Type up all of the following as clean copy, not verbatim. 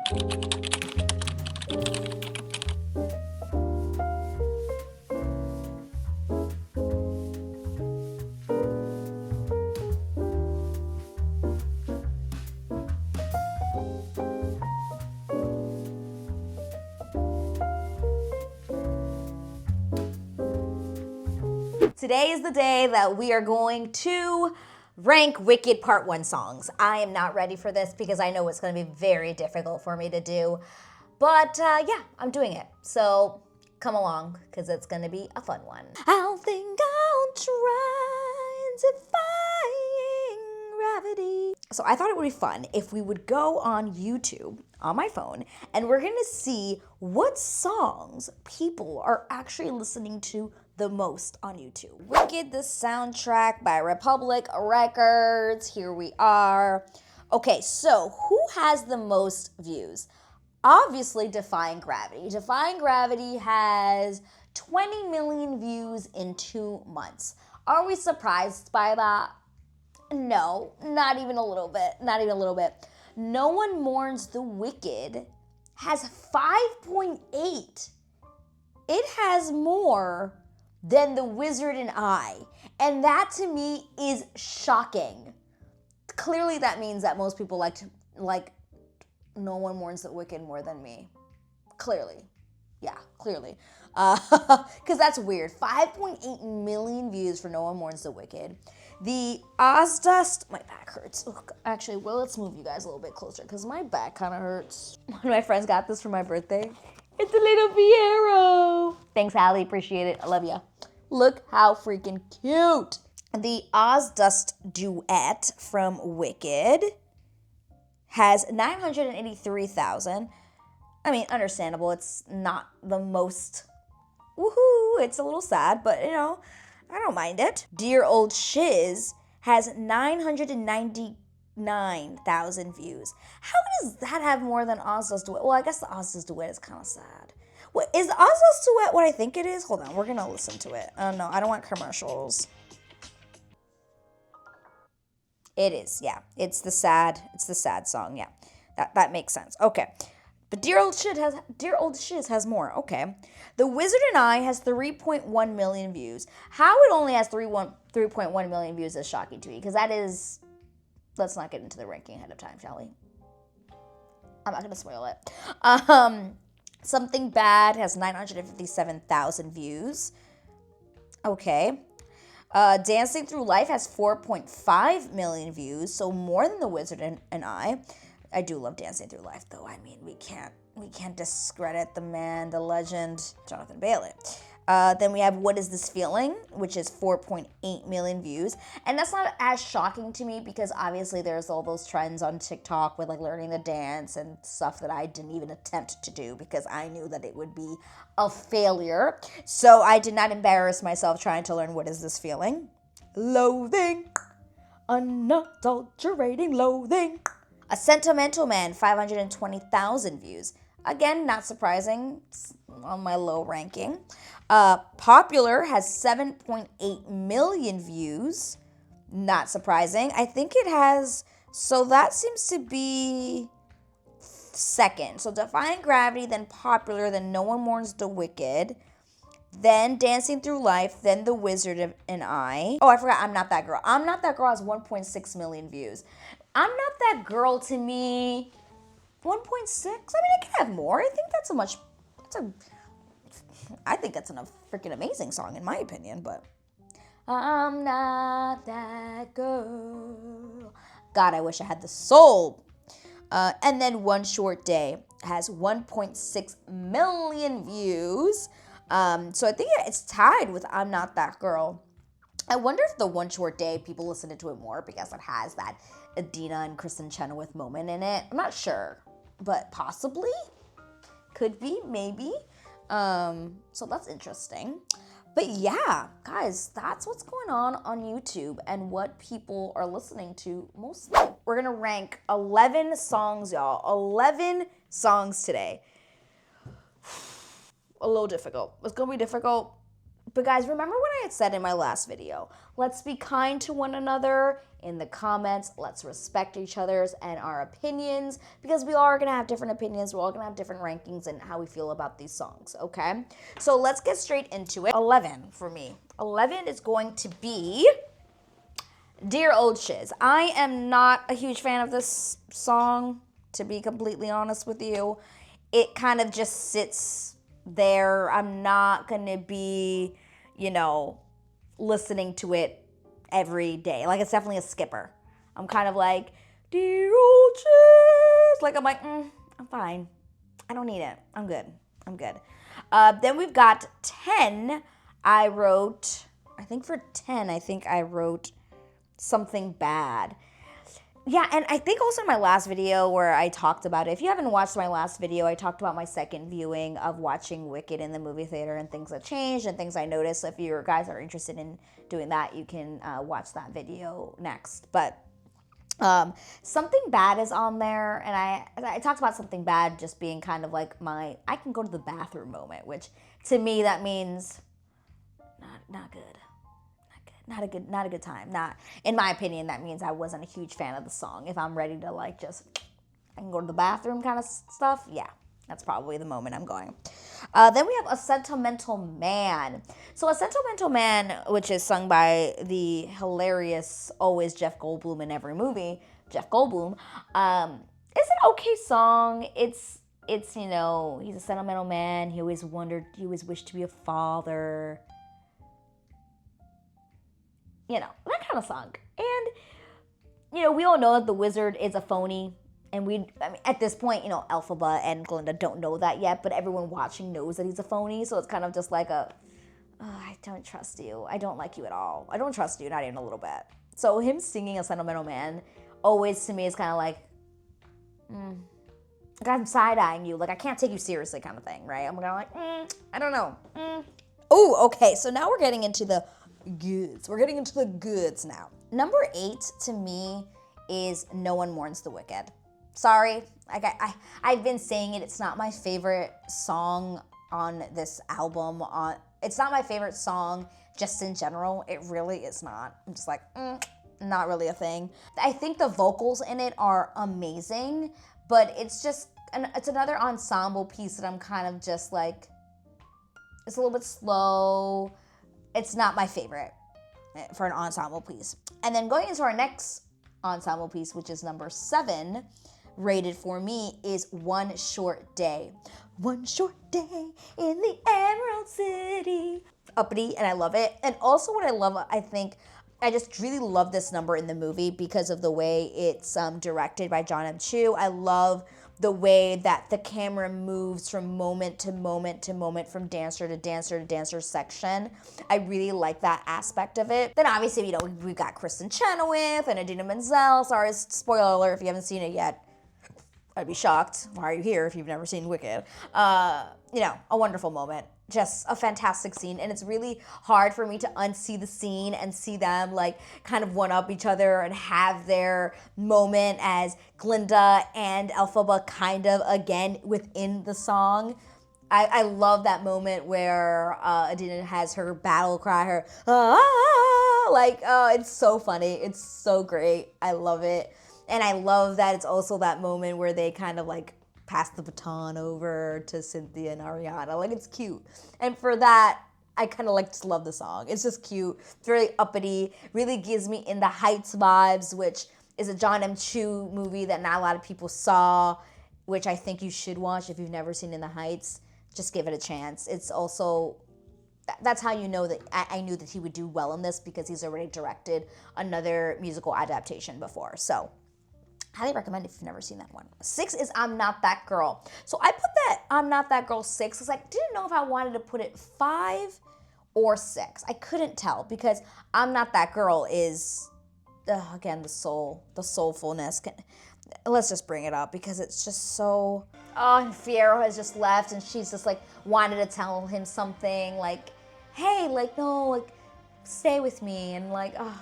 Today is the day that we are going to rank Wicked Part 1 songs. I am not ready for this because I know it's going to be very difficult for me to do. But yeah, I'm doing it. So come along because it's going to be a fun one. I'll think I'll try Defying Gravity. So I thought it would be fun if we would go on YouTube on my phone and we're going to see what songs people are actually listening to the most on YouTube. Wicked, the soundtrack by Republic Records. Here we are. Okay, so who has the most views? Obviously, Defying Gravity. Defying Gravity has 20 million views in 2 months. Are we surprised by that? No, not even a little bit. Not even a little bit. No One Mourns the Wicked has 5.8. It has more than The Wizard and I. And that to me is shocking. Clearly that means that most people like No One Mourns the Wicked more than me. Clearly. Yeah, clearly. Because that's weird. 5.8 million views for No One Mourns the Wicked. The Ozdust, my back hurts. Ugh, actually, well, let's move you guys a little bit closer because my back kind of hurts. One of my friends got this for my birthday. It's a little Fiero. Thanks, Hallie. Appreciate it. I love ya. Look how freaking cute. The Ozdust duet from Wicked has 983,000. I mean, understandable. It's not the most woohoo. It's a little sad, but you know, I don't mind it. Dear Old Shiz has 999,000 views. How does that have more than Ozdust duet? Well, I guess the Ozdust duet is kind of sad. What is the Ozdust duet? What I think it is? Hold on, we're gonna listen to it. Oh no, I don't want commercials. It is, yeah. It's the sad song, yeah. That makes sense. Okay. But Dear Old Shiz has more. Okay. The Wizard and I has 3.1 million views. How it only has 3.1 million views is shocking to me because that is. Let's not get into the ranking ahead of time, shall we? I'm not gonna spoil it. Something Bad has 957,000 views. Okay. Dancing Through Life has 4.5 million views, so more than The Wizard and I. I do love Dancing Through Life, though. I mean, we can't discredit the man, the legend, Jonathan Bailey. Then we have What Is This Feeling, which is 4.8 million views. And that's not as shocking to me because obviously there's all those trends on TikTok with like learning the dance and stuff that I didn't even attempt to do because I knew that it would be a failure. So I did not embarrass myself trying to learn What Is This Feeling. Loathing, unadulterating loathing. A Sentimental Man, 520,000 views. Again, not surprising. It's on my low ranking. Popular has 7.8 million views. Not surprising. I think it has, so that seems to be second. So Defying Gravity, then Popular, then No One Mourns the Wicked, then Dancing Through Life, then The Wizard and I. Oh, I forgot I'm Not That Girl. I'm Not That Girl has 1.6 million views. I'm Not That Girl to me, 1.6? I mean, I can have more. I think that's a freaking amazing song in my opinion, but I'm not that girl. God, I wish I had the soul. And then One Short Day has 1.6 million views. So I think it's tied with I'm Not That Girl. I wonder if the One Short Day people listen to it more because it has that Adina and Kristen Chenoweth moment in it. I'm not sure, but possibly. Could be, maybe. So that's interesting. But yeah, guys, that's what's going on YouTube and what people are listening to mostly. We're gonna rank 11 songs, y'all. 11 songs today. A little difficult. It's gonna be difficult, But guys, remember what I had said in my last video. Let's be kind to one another in the comments. Let's respect each other's and our opinions, because we all are going to have different opinions. We're all going to have different rankings and how we feel about these songs, okay? So let's get straight into it. 11 for me. 11 is going to be Dear Old Shiz. I am not a huge fan of this song, to be completely honest with you. It kind of just sits there. I'm not going to be, listening to it every day. Like, it's definitely a skipper. I'm kind of like, Dear Old Shiz. Like, I'm like, I'm fine. I don't need it. I'm good. Then we've got 10. I think for 10, I wrote Something Bad. Yeah, and I think also in my last video where I talked about it, if you haven't watched my last video, I talked about my second viewing of watching Wicked in the movie theater and things that changed and things I noticed. So if you guys are interested in doing that, you can watch that video next. But Something Bad is on there, and I talked about Something Bad just being kind of like my I can go to the bathroom moment, which to me that means not good. Not a good time. Not, in my opinion, that means I wasn't a huge fan of the song. If I'm ready to I can go to the bathroom kind of stuff, yeah, that's probably the moment I'm going. Then we have A Sentimental Man. So A Sentimental Man, which is sung by the hilarious, always Jeff Goldblum in every movie, Jeff Goldblum, is an okay song. It's he's a sentimental man. He always wished to be a father. That kind of song. And, we all know that the wizard is a phony. And at this point, Elphaba and Glinda don't know that yet, but everyone watching knows that he's a phony. So it's kind of just like I don't trust you. I don't like you at all. I don't trust you, not even a little bit. So him singing A Sentimental Man always to me is kind of like I'm side-eyeing you. Like, I can't take you seriously kind of thing, right? I'm kind of like, I don't know. Oh, okay. So now we're getting into the goods. We're getting into the goods now. Number 8 to me is No One Mourns the Wicked. Sorry, I've been saying it. It's not my favorite song on this album. It's not my favorite song just in general. It really is not. I'm just like, not really a thing. I think the vocals in it are amazing, but it's another ensemble piece that I'm kind of just like, it's a little bit slow. It's not my favorite for an ensemble piece. And then going into our next ensemble piece, which is number 7, rated for me, is One Short Day. One short day in the Emerald City. Uppity, and I love it. And also what I love, I just really love this number in the movie because of the way it's directed by John M. Chu. I love the way that the camera moves from moment to moment to moment, from dancer to dancer to dancer section. I really like that aspect of it. Then obviously, we've got Kristen Chenoweth and Idina Menzel. Sorry, spoiler alert if you haven't seen it yet. I'd be shocked. Why are you here if you've never seen Wicked? A wonderful moment. Just a fantastic scene, and it's really hard for me to unsee the scene and see them kind of one-up each other and have their moment as Glinda and Elphaba kind of again within the song. I love that moment where Idina has her battle cry, her it's so funny, it's so great, I love it. And I love that it's also that moment where they kind of pass the baton over to Cynthia and Ariana. It's cute. And for that, I kind of just love the song. It's just cute. It's very uppity. Really gives me In the Heights vibes, which is a John M. Chu movie that not a lot of people saw, which I think you should watch if you've never seen In the Heights. Just give it a chance. It's also, that's how you know that I knew that he would do well in this, because he's already directed another musical adaptation before. So highly recommend if you've never seen that one. 6 is I'm Not That Girl. So I put that I'm Not That Girl 6 because I didn't know if I wanted to put it 5 or 6. I couldn't tell, because I'm Not That Girl is, again, the soulfulness. Let's just bring it up because it's just so, and Fiyero has just left and she's just wanted to tell him something hey, no, stay with me, and I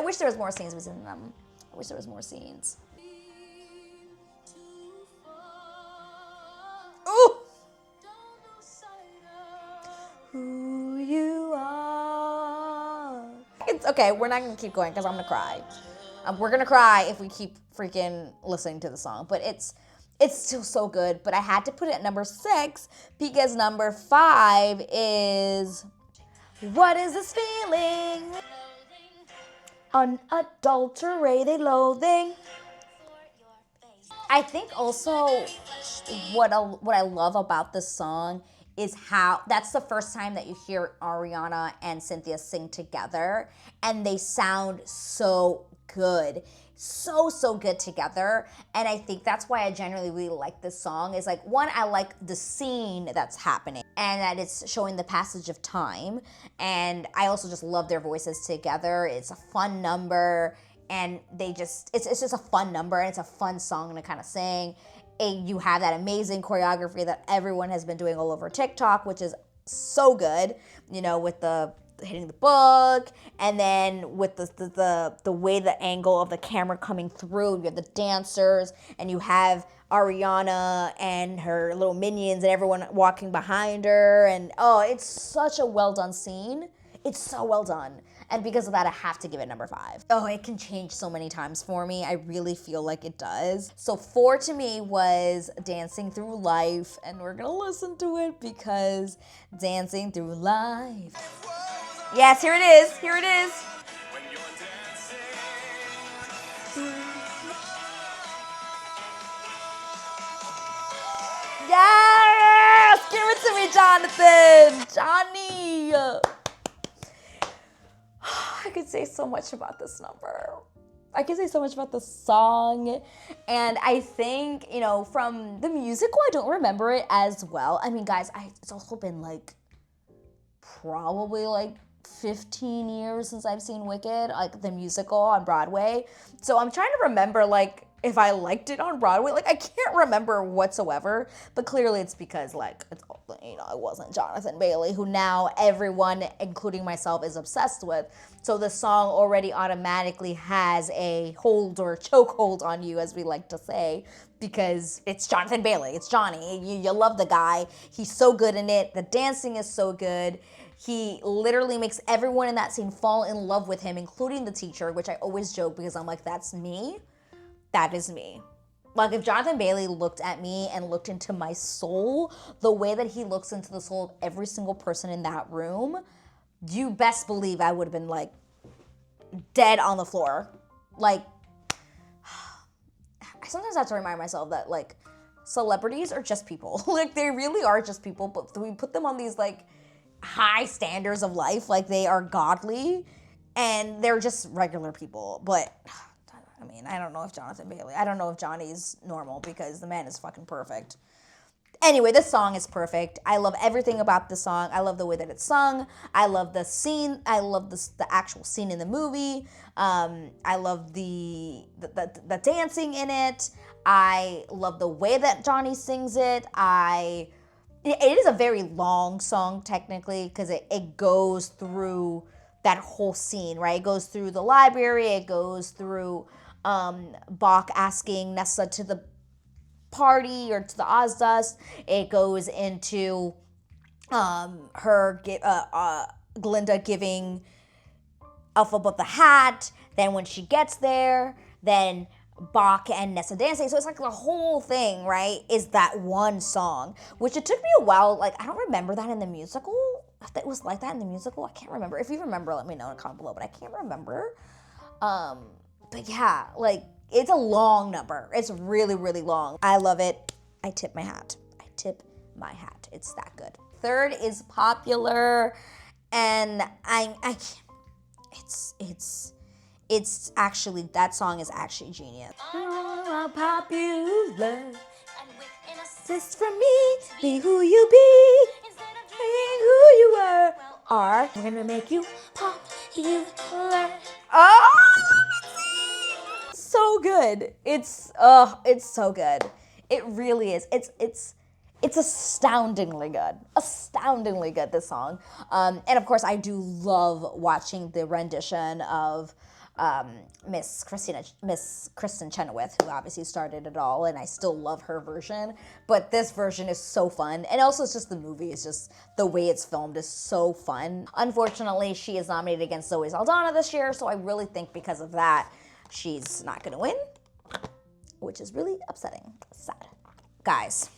wish there was more scenes within them. I wish there was more scenes. Ooh! it's okay. We're not gonna keep going because I'm gonna cry. We're gonna cry if we keep freaking listening to the song. But it's still so good. But I had to put it at number 6 because number 5 is What Is This Feeling? Unadulterated loathing. I think also what I love about this song is how that's the first time that you hear Ariana and Cynthia sing together, and they sound so good. So good together. And I think that's why I generally really like this song is like, one, I like the scene that's happening and that it's showing the passage of time. And I also just love their voices together. It's a fun number and it's just a fun number and it's a fun song to kind of sing. And you have that amazing choreography that everyone has been doing all over TikTok, which is so good, with the hitting the book, and then with the way the angle of the camera coming through, you have the dancers, and you have Ariana and her little minions and everyone walking behind her, and it's such a well done scene. It's so well done. And because of that, I have to give it number 5. Oh, it can change so many times for me. I really feel like it does. So 4 to me was Dancing Through Life, and we're gonna listen to it because Dancing Through Life. Yes, here it is. Here it is. Yes! Give it to me, Jonathan! Johnny! I could say so much about this number. I could say so much about the song. And I think, from the musical, I don't remember it as well. I mean, guys, it's also been probably 15 years since I've seen Wicked, the musical on Broadway. So I'm trying to remember, if I liked it on Broadway. I can't remember whatsoever, but clearly it's because, it wasn't Jonathan Bailey, who now everyone, including myself, is obsessed with. So the song already automatically has a hold or chokehold on you, as we like to say, because it's Jonathan Bailey. It's Johnny. You love the guy. He's so good in it. The dancing is so good. He literally makes everyone in that scene fall in love with him, including the teacher, which I always joke because I'm like, that's me. That is me. If Jonathan Bailey looked at me and looked into my soul, the way that he looks into the soul of every single person in that room, you best believe I would have been dead on the floor. I sometimes have to remind myself that celebrities are just people. They really are just people, but we put them on these high standards of life, they are godly, and they're just regular people. But I mean, I don't know if Johnny's normal because the man is fucking perfect. Anyway, this song is perfect. I love everything about the song. I love the way that it's sung. I love the scene. I love the actual scene in the movie. I love the dancing in it. I love the way that Johnny sings it. It is a very long song technically because it goes through that whole scene, right? It goes through the library. It goes through Bach asking Nessa to the party or to the Ozdas. It goes into Glinda giving Elphaba the hat. Then when she gets there, then Bach and Nessa dancing. So it's the whole thing, right, is that one song, which it took me a while. I don't remember that in the musical. If it was like that in the musical, I can't remember. If you remember, let me know in a comment below, but I can't remember. But yeah, it's a long number. It's really, really long. I love it. I tip my hat. It's that good. 3rd is Popular, and it's actually, that song is actually genius. Oh, popular, just for me, be who you be, being who you are. We're gonna make you popular. Oh, so good. It's so good. It really is. It's astoundingly good. Astoundingly good, this song. And of course, I do love watching the rendition of Miss Kristen Chenoweth, who obviously started it all, and I still love her version. But this version is so fun, and also it's just the movie. It's just the way it's filmed is so fun. Unfortunately, she is nominated against Zoe Saldana this year, so I really think because of that, she's not gonna win, which is really upsetting. Sad, guys.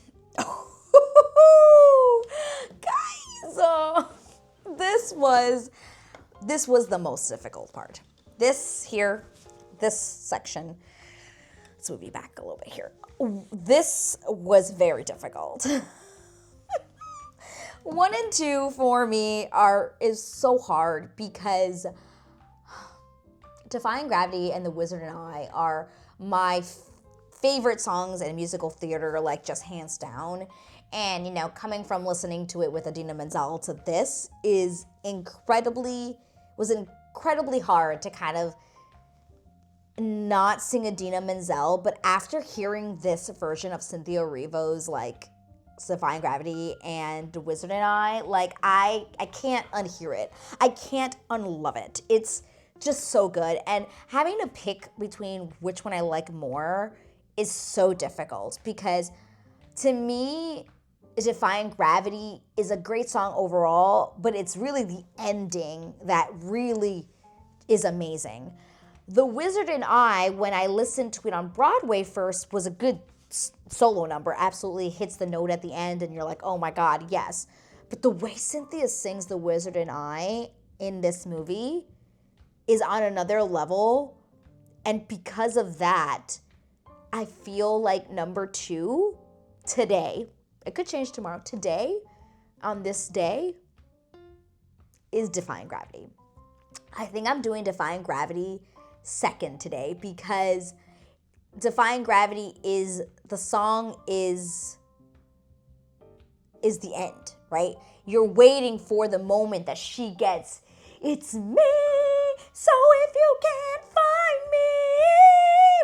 Guys, this was the most difficult part. This section, let's move you back a little bit here. This was very difficult. 1 and 2 for me is so hard because Defying Gravity and The Wizard and I are my favorite songs in musical theater, like just hands down. And, you know, coming from listening to it with Idina Menzel to this was incredibly hard to kind of not sing Idina Menzel, but after hearing this version of Cynthia Erivo's like Defying Gravity and The Wizard and I, like I can't unhear it. I can't unlove it. It's just so good. And having to pick between which one I like more is so difficult because to me, Defying Gravity is a great song overall, but it's really the ending that really is amazing. The Wizard and I, when I listened to it on Broadway first, was a good solo number. Absolutely hits the note at the end and you're like, oh my God, yes. But the way Cynthia sings The Wizard and I in this movie is on another level. And because of that, I feel like number 2 today, it could change tomorrow, today, on this day, is Defying Gravity. I think I'm doing Defying Gravity second today because Defying Gravity is the end, right? You're waiting for the moment that she gets, it's me, so if you can't find me,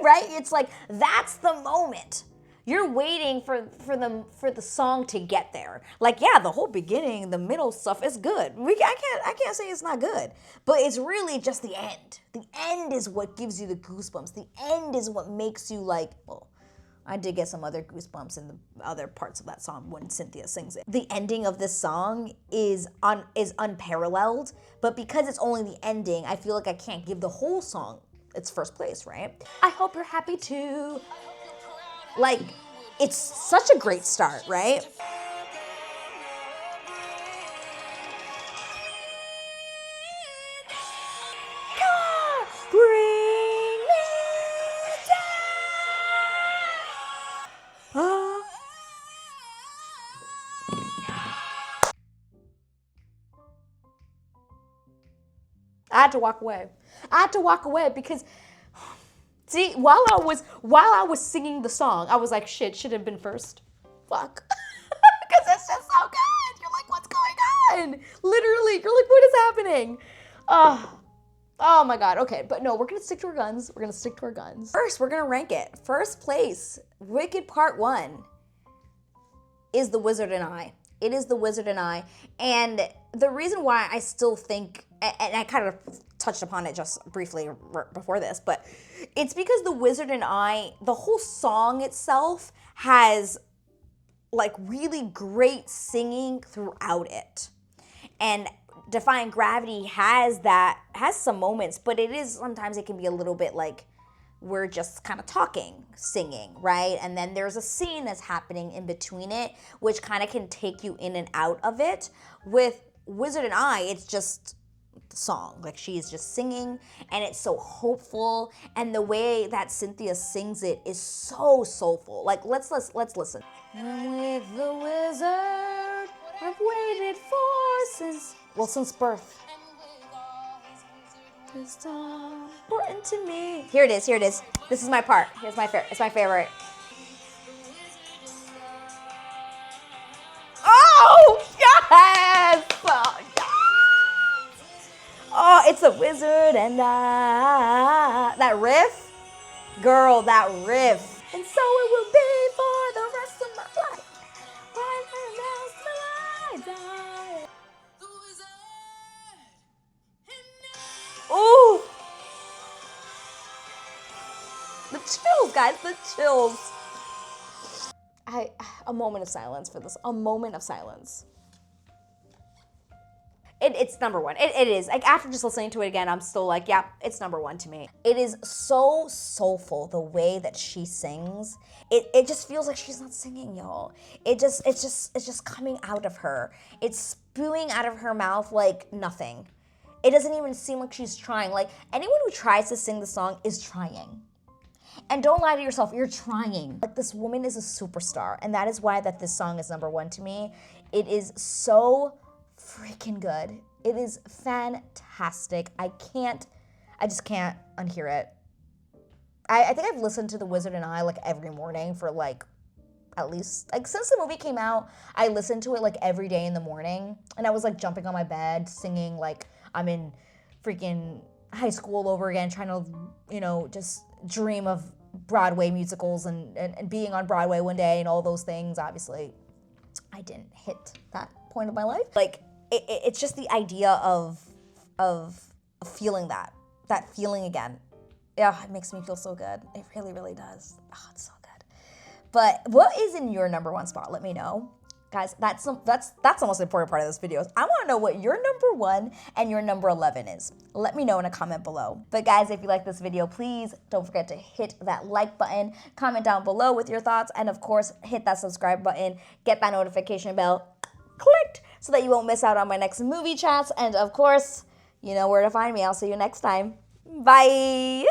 right? It's like, that's the moment. You're waiting for the song to get there. Like, yeah, the whole beginning, the middle stuff is good. I can't say it's not good, but it's really just the end. The end is what gives you the goosebumps. The end is what makes you like, well, I did get some other goosebumps in the other parts of that song when Cynthia sings it. The ending of this song is unparalleled, but because it's only the ending, I feel like I can't give the whole song its first place, right? I hope you're happy too. Like, it's such a great start, right? Bring me down. I had to walk away. I had to walk away because, see, while I was singing the song, I was like, shit, should have been first. Fuck. Because it's just so good. You're like, what's going on? Literally, you're like, what is happening? Oh my God. Okay, but no, we're gonna stick to our guns. We're gonna stick to our guns. First, we're gonna rank it. First place, Wicked Part 1 is The Wizard and I. It is The Wizard and I. And the reason why I still think, and I kind of touched upon it just briefly before this, but it's because The Wizard and I, the whole song itself has like really great singing throughout it. And Defying Gravity has some moments, but sometimes it can be a little bit like we're just kind of talking, singing, right? And then there's a scene that's happening in between it, which kind of can take you in and out of it. With Wizard and I, it's just the song. Like, she's just singing, and it's so hopeful. And the way that Cynthia sings it is so soulful. Like, let's listen. I'm with the wizard I've waited for since birth. It's important to me. Here it is. This is my part. It's my favorite. Oh, yes! Oh, yes! Oh, it's a wizard and I. That riff? Girl, that riff. And so it will be for the rest of my life. Ooh. chills, guys, the chills. A moment of silence for this. A moment of silence. It's number one. It is. Like, after just listening to it again, I'm still like, yeah, it's number one to me. It is so soulful, the way that she sings. It just feels like she's not singing, y'all. It's just coming out of her. It's spewing out of her mouth like nothing. It doesn't even seem like she's trying. Like, anyone who tries to sing the song is trying. And don't lie to yourself, you're trying. Like, this woman is a superstar, and that is why that this song is number one to me. It is so freaking good. It is fantastic. I just can't unhear it. I think I've listened to The Wizard and I like every morning for like at least, like, since the movie came out, I listened to it like every day in the morning, and I was like jumping on my bed singing like I'm in freaking high school all over again, trying to, you know, just dream of Broadway musicals and being on Broadway one day and all those things. Obviously, I didn't hit that point of my life. Like, it's just the idea of feeling that feeling again. Yeah, it makes me feel so good. It really, really does. Oh, it's so good. But what is in your number one spot? Let me know. Guys, that's the most important part of this video. I want to know what your number one and your number 11 is. Let me know in a comment below. But guys, if you like this video, please don't forget to hit that like button, comment down below with your thoughts, and of course, hit that subscribe button, get that notification bell clicked so that you won't miss out on my next movie chats. And of course, you know where to find me. I'll see you next time. Bye.